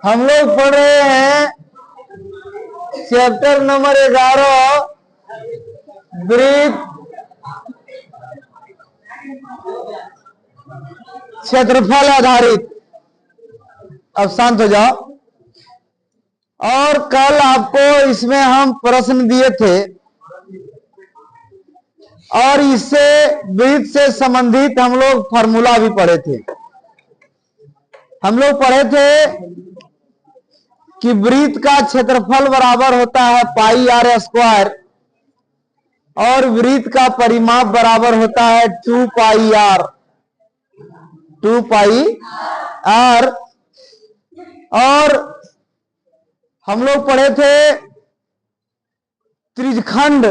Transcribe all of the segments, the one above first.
हम लोग पढ़ रहे हैं चैप्टर नंबर 11 वृत्त क्षेत्रफल आधारित। अब शांत हो जाओ। और कल आपको इसमें हम प्रश्न दिए थे और इससे वृत्त से संबंधित हम लोग फॉर्मूला भी पढ़े थे। हम लोग पढ़े थे कि वृत्त का क्षेत्रफल बराबर होता है पाई आर स्क्वायर और वृत्त का परिमाप बराबर होता है 2 पाई आर। और हम लोग पढ़े थे त्रिज्यखंड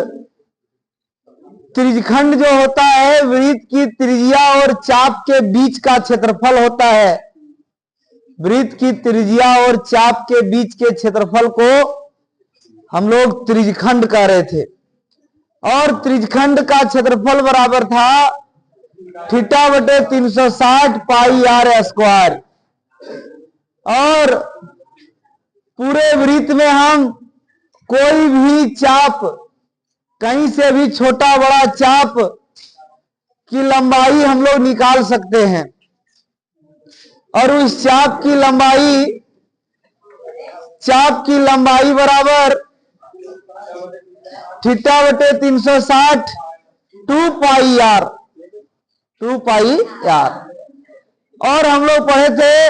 जो होता है वृत्त की त्रिज्या और चाप के बीच का क्षेत्रफल होता है। वृत्त की त्रिज्या और चाप के बीच के क्षेत्रफल को हम लोग त्रिज्यखंड कह रहे थे और त्रिज्यखंड का क्षेत्रफल बराबर था θ/360 पाई आर स्क्वायर। और पूरे वृत्त में हम कोई भी चाप, कहीं से भी छोटा बड़ा चाप की लंबाई हम लोग निकाल सकते हैं और उस चाप की लंबाई बराबर θ/360 2 पाई आर। और हम लोग पढ़े थे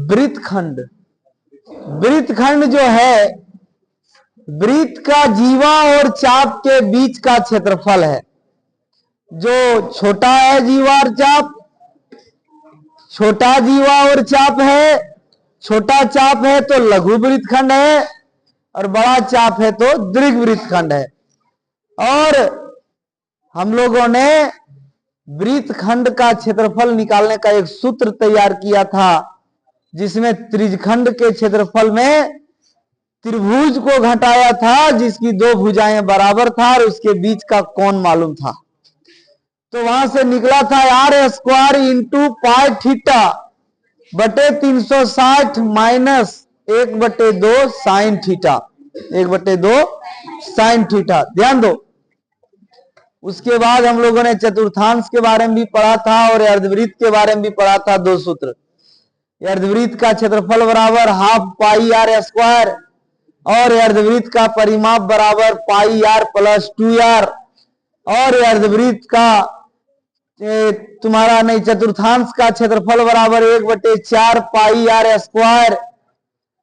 वृत्तखंड जो है वृत्त का जीवा और चाप के बीच का क्षेत्रफल है। जो छोटा है जीवा और चाप, छोटा जीवा और चाप है, छोटा चाप है तो लघु वृत्तखंड है और बड़ा चाप है तो दीर्घ वृत्तखंड है। और हम लोगों ने वृत्तखंड का क्षेत्रफल निकालने का एक सूत्र तैयार किया था जिसमें त्रिज्यखंड के क्षेत्रफल में त्रिभुज को घटाया था जिसकी दो भुजाएं बराबर था और उसके बीच का कोण मालूम था। तो वहां से निकला था R square into pi theta बटे 360 minus 1/2 sine theta, 1/2 sine theta. ध्यान दो। उसके बाद हम लोगों ने चतुर्थांश के बारे में भी पढ़ा था और अर्धवृत्त के बारे में भी पढ़ा था। दो सूत्र। अर्धवृत्त का क्षेत्रफल बराबर हाफ पाई आर स्क्वायर और अर्धवृत्त का परिमाप बराबर पाई आर प्लस 2r। और अर्धवृत्त का तुम्हारा नहीं चतुर्थांश का क्षेत्रफल बराबर 1/4 पाई आर स्क्वायर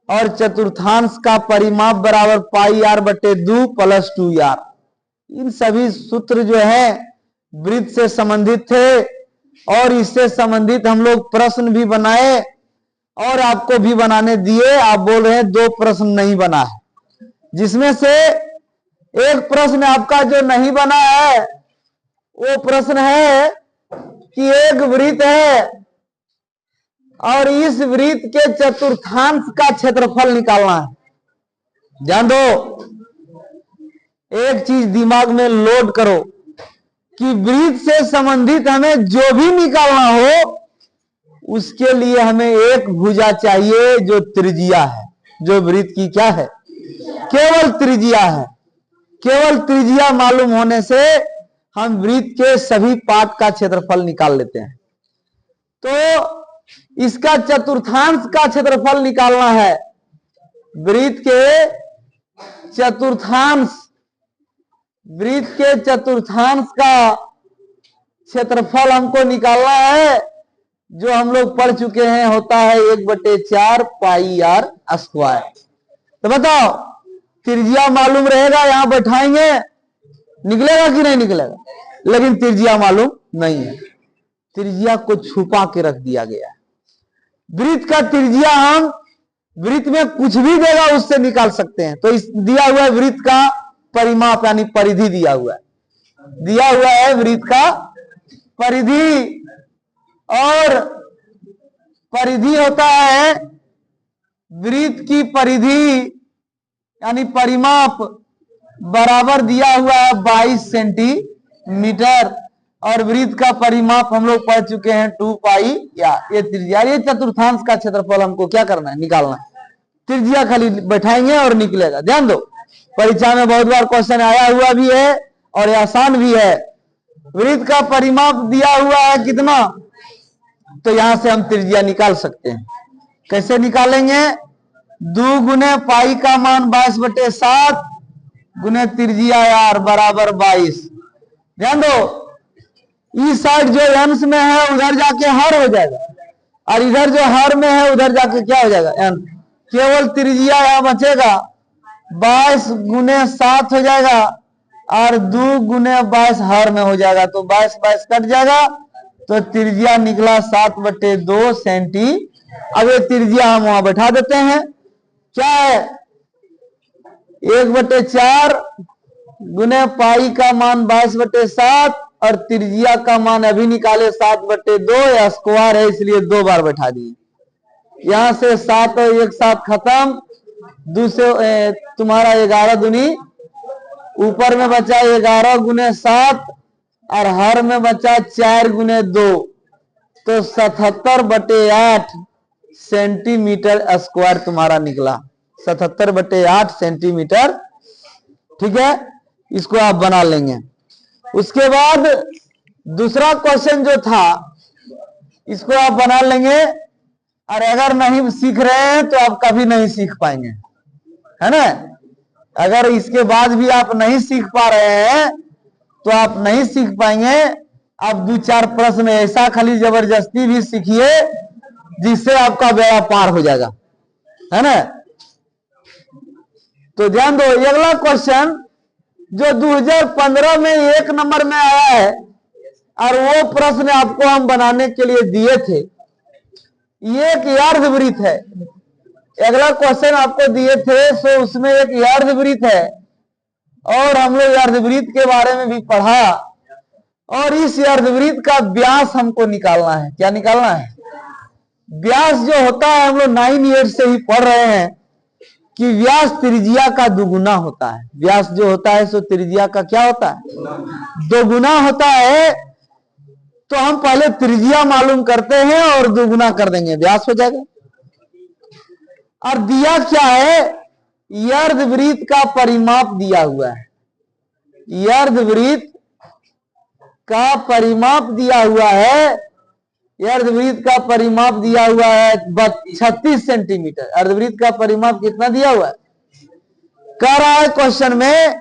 और चतुर्थांश का परिमाप बराबर पाई आर बटे 2 प्लस 2r। इन सभी सूत्र जो है वृत्त से संबंधित थे और इससे संबंधित हम लोग प्रश्न भी बनाए और आपको भी बनाने दिए। आप बोल रहे हैं 2 प्रश्न नहीं बना है, जिसमें से एक प्रश्न आपका जो नहीं बना है वो प्रश्न है कि एक वृत्त है और इस वृत्त के चतुर्थांश का क्षेत्रफल निकालना है। ध्यान दो, एक चीज दिमाग में लोड करो कि वृत्त से संबंधित हमें जो भी निकालना हो उसके लिए हमें एक भुजा चाहिए जो त्रिज्या है, जो वृत्त की क्या है, केवल त्रिज्या है। केवल त्रिज्या मालूम होने से हम वृत्त के सभी पार्ट का क्षेत्रफल निकाल लेते हैं। तो इसका चतुर्थांश का क्षेत्रफल निकालना है। वृत्त के चतुर्थांश का क्षेत्रफल हमको निकालना है, जो हम लोग पढ़ चुके हैं, होता है 1/4 पाई आर स्क्वायर। तो बताओ त्रिज्या मालूम रहेगा, यहां बैठाएंगे निकलेगा कि नहीं निकलेगा, लेकिन त्रिज्या मालूम नहीं है। त्रिज्या को छुपा के रख दिया गया है। वृत्त का त्रिज्या हम वृत्त में कुछ भी देगा उससे निकाल सकते हैं। तो इस दिया हुआ है वृत्त का परिमाप यानी परिधि दिया हुआ है वृत्त का परिधि। और परिधि होता है वृत्त की परिधि यानी परिमाप बराबर दिया हुआ है 22 सेंटीमीटर और वृत्त का परिमाप हम लोग पढ़ चुके हैं 2 पाई या ये त्रिज्या। ये चतुर्थांश का क्षेत्रफल हमको क्या करना है, निकालना है। त्रिज्या खाली बैठाएंगे और निकलेगा। ध्यान दो, परीक्षा में बहुत बार क्वेश्चन आया हुआ भी है और आसान भी है। वृत्त का परिमाप दिया हुआ है कितना, तो यहां से हम त्रिज्या निकाल सकते हैं। कैसे निकालेंगे, 2 गुने पाई का मान 22/7 गुने त्रिज्या यार बराबर 22। ध्यान दो, इस साइड जो अंश में है उधर जाके हर हो जाएगा, और इधर जो हर में है उधर जाके क्या हो जाएगा, अंश। केवल त्रिज्या यहां बचेगा, 22 गुने 7 हो जाएगा और 2 गुने 22 हर में हो जाएगा, तो 22 कट जाएगा, तो त्रिज्या निकला 7/2 सेंटी। अब ये त्रिज्या हम वहां बैठा देते हैं, क्या है 1/4 गुने पाई का मान 22/7 और त्रिज्या का मान अभी निकाले 7/2, या स्क्वायर है इसलिए 2 बार बैठा दिए। यहां से 7 और 1 7 खत्म, दूसरे तुम्हारा 11 दूनी, ऊपर में बचा 11 गुने 7 और हर में बचा 4 गुने 2, तो 77/8 सेंटीमीटर स्क्वायर तुम्हारा निकला। 77/8 सेंटीमीटर, ठीक है, इसको आप बना लेंगे। उसके बाद दूसरा क्वेश्चन जो था इसको आप बना लेंगे, और अगर नहीं सीख रहे हैं तो आप कभी नहीं सीख पाएंगे, है ना। अगर इसके बाद भी आप नहीं सीख पा रहे हैं तो आप नहीं सीख पाएंगे। आप 2-4 प्रश्न ऐसा खाली जबरदस्ती भी सीखिए जिससे आपका बेड़ा पार हो जाएगा, है ना। तो ध्यान दो, अगला क्वेश्चन जो 2015 में 1 नंबर में आया है, और वो प्रश्न आपको हम बनाने के लिए दिए थे। ये एक अर्धवृत्त है, अगला क्वेश्चन आपको दिए थे, सो उसमें एक अर्धवृत्त है, और हम लोग अर्धवृत्त के बारे में भी पढ़ा, और इस अर्धवृत्त का व्यास हमको निकालना है। क्या निकालना है, व्यास जो होता है, हम लोग 9-8 से ही पढ़ रहे हैं कि व्यास त्रिज्या का दुगुना होता है। व्यास जो होता है सो त्रिज्या का क्या होता है, दोगुना होता है। तो हम पहले त्रिज्या मालूम करते हैं और दुगुना कर देंगे, व्यास हो जाएगा। और दिया क्या है, अर्धवृत्त का परिमाप दिया हुआ है। अर्धवृत्त का परिमाप दिया हुआ है, अर्धवृत्त का परिमाप दिया हुआ है 36 सेंटीमीटर। अर्धवृत्त का परिमाप कितना दिया हुआ है, कह रहा है क्वेश्चन में,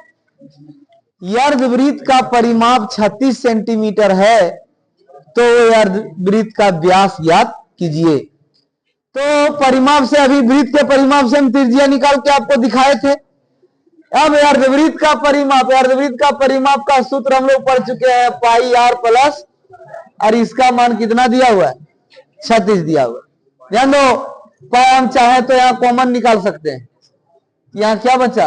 अर्धवृत्त का परिमाप 36 सेंटीमीटर है, तो अर्धवृत्त का व्यास ज्ञात कीजिए। तो परिमाप से, अभी वृत्त के परिमाप से हम त्रिज्या निकाल के आपको दिखाए थे। अब अर्धवृत्त का परिमाप, अर्धवृत्त का परिमाप का सूत्र हम लोग पढ़ चुके हैं, पाई आर प्लस, और इसका मान कितना दिया हुआ है, 36 दिया हुआ है। ध्यान दो, पाई हम चाहे तो यहाँ कॉमन निकाल सकते हैं, यहाँ क्या बचा,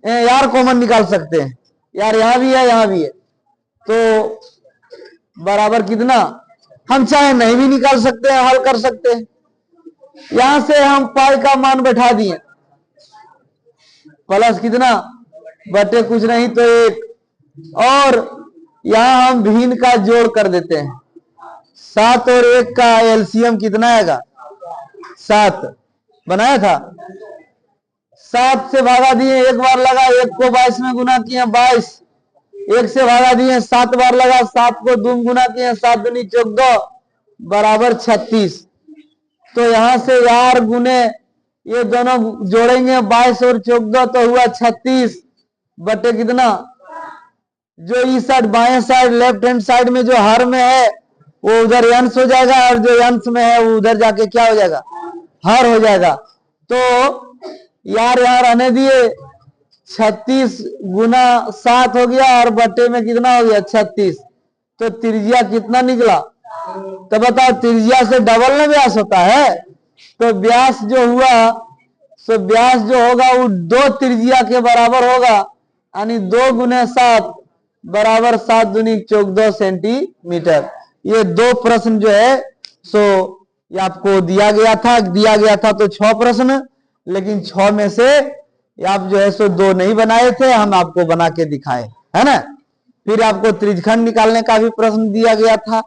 यार कॉमन निकाल सकते हैं, यार यहाँ भी है यहाँ भी है, तो बराबर कितना, हम चाहे नहीं भी निकाल सकते हैं, हल कर सकते हैं। यहां से हम पाई का मान बैठा दिए, प्लस कितना बटे कुछ नहीं तो 1, और यहां हम भिन्न का जोड़ कर देते हैं। 7 और 1 का एलसीएम कितना आएगा, 7 बनाया था, 7 से भागा दिए, 1 बार लगा, 1 को 22 में गुना किए 22, 1 से भागा दिए, 7 बार लगा, 7 को 2 गुना किए, 7 दूनी 14 बराबर 36। तो यहां से यार गुने ये दोनों जोड़ेंगे, 22 और 14 तो हुआ 36 बटे कितना, जो इस साइड बाएं साइड लेफ्ट हैंड साइड में जो हर में है वो उधर अंश हो जाएगा, और जो अंश में है वो उधर जाके क्या हो जाएगा, हर हो जाएगा। तो यार यहाँ रहने दिए, 36 गुना 7 हो गया, और बटे में कितना हो गया 36। तो त्रिज्या कितना निकला, तो बताओ, त्रिज्या से डबल में व्यास होता है, तो व्यास जो हुआ, सो व्यास जो होगा वो 2 त्रिज्या के बराबर होगा, यानी 2 गुने 7 बराबर 7 दूनी 14 सेंटीमीटर। ये 2 प्रश्न जो है सो ये आपको दिया गया था तो 6 प्रश्न, लेकिन 6 में से आप जो है सो 2 नहीं बनाए थे, हम आपको बना के दिखाए, है ना। फिर आपको त्रिज्यखंड निकालने का भी प्रश्न दिया गया था।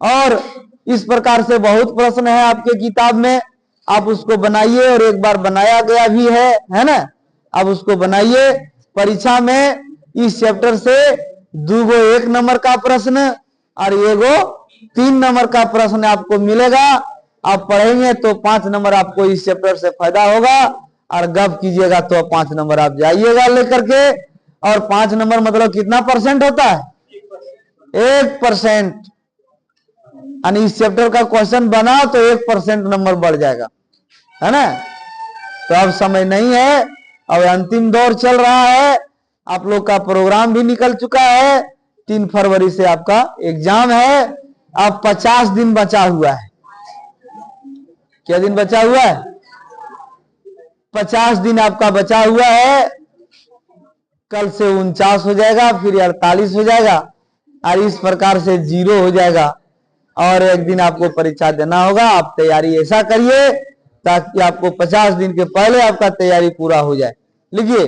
और इस प्रकार से बहुत प्रश्न है आपके किताब में, आप उसको बनाइए, और एक बार बनाया गया भी है ना। आप उसको बनाइए। परीक्षा में इस चैप्टर से 2 1 नंबर का प्रश्न और 1 3 नंबर का प्रश्न आपको मिलेगा। आप पढ़ेंगे तो 5 नंबर आपको इस चैप्टर से फायदा होगा, और गप कीजिएगा तो 5 नंबर आप जाइएगा लेकर के। और 5 नंबर मतलब कितना परसेंट होता है? 1%। यानी इस चैप्टर का क्वेश्चन बना तो 1% नंबर बढ़ जाएगा, है ना। तो अब समय नहीं है, अब अंतिम दौर चल रहा है। आप लोग का प्रोग्राम भी निकल चुका है। 3 फरवरी से आपका एग्जाम है। अब 50 दिन बचा हुआ है। क्या दिन बचा हुआ है? 50 दिन आपका बचा हुआ है। कल से 49 हो जाएगा, फिर 48 हो जाएगा, और इस प्रकार से 0 हो जाएगा। और एक दिन आपको परीक्षा देना होगा। आप तैयारी ऐसा करिए ताकि आपको 50 दिन के पहले आपका तैयारी पूरा हो जाए। लिखिए,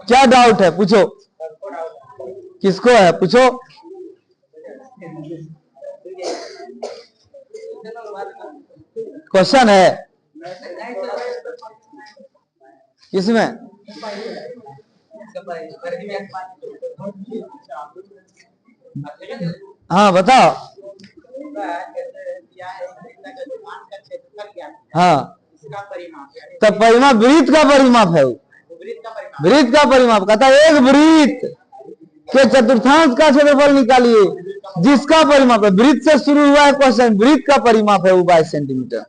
क्या डाउट है? पूछो। किसको है? पूछो। क्वेश्चन है किसमें? हाँ बताओ। हाँ, तो परिमाप वृत्त का परिमाप है। वृत्त का परिमाप कहता है एक वृत्त के चतुर्थांश का क्षेत्रफल निकालिए, जिसका परिमाप है। वृत्त से शुरू हुआ है क्वेश्चन, वृत्त का परिमाप है वो 22 सेंटीमीटर।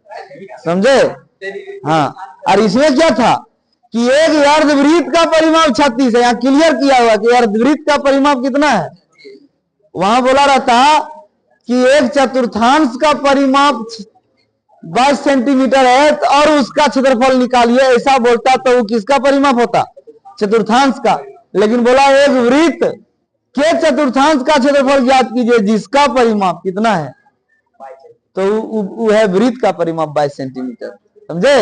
समझे? हाँ। और इसमें क्या था कि एक अर्धवृत्त का परिमाप 36 है। यहाँ क्लियर किया हुआ कि अर्धवृत्त का परिमाप कितना है। वहां बोला रहता कि एक चतुर्थांश का परिमाप 22 सेंटीमीटर है और उसका क्षेत्रफल निकालिए, ऐसा बोलता तो वो किसका परिमाप होता? चतुर्थांश का। लेकिन बोला एक वृत्त के चतुर्थांश का क्षेत्रफल ज्ञात कीजिए, जिसका परिमाप कितना है, तो वो है वृत्त का परिमाप 22 सेंटीमीटर। समझे?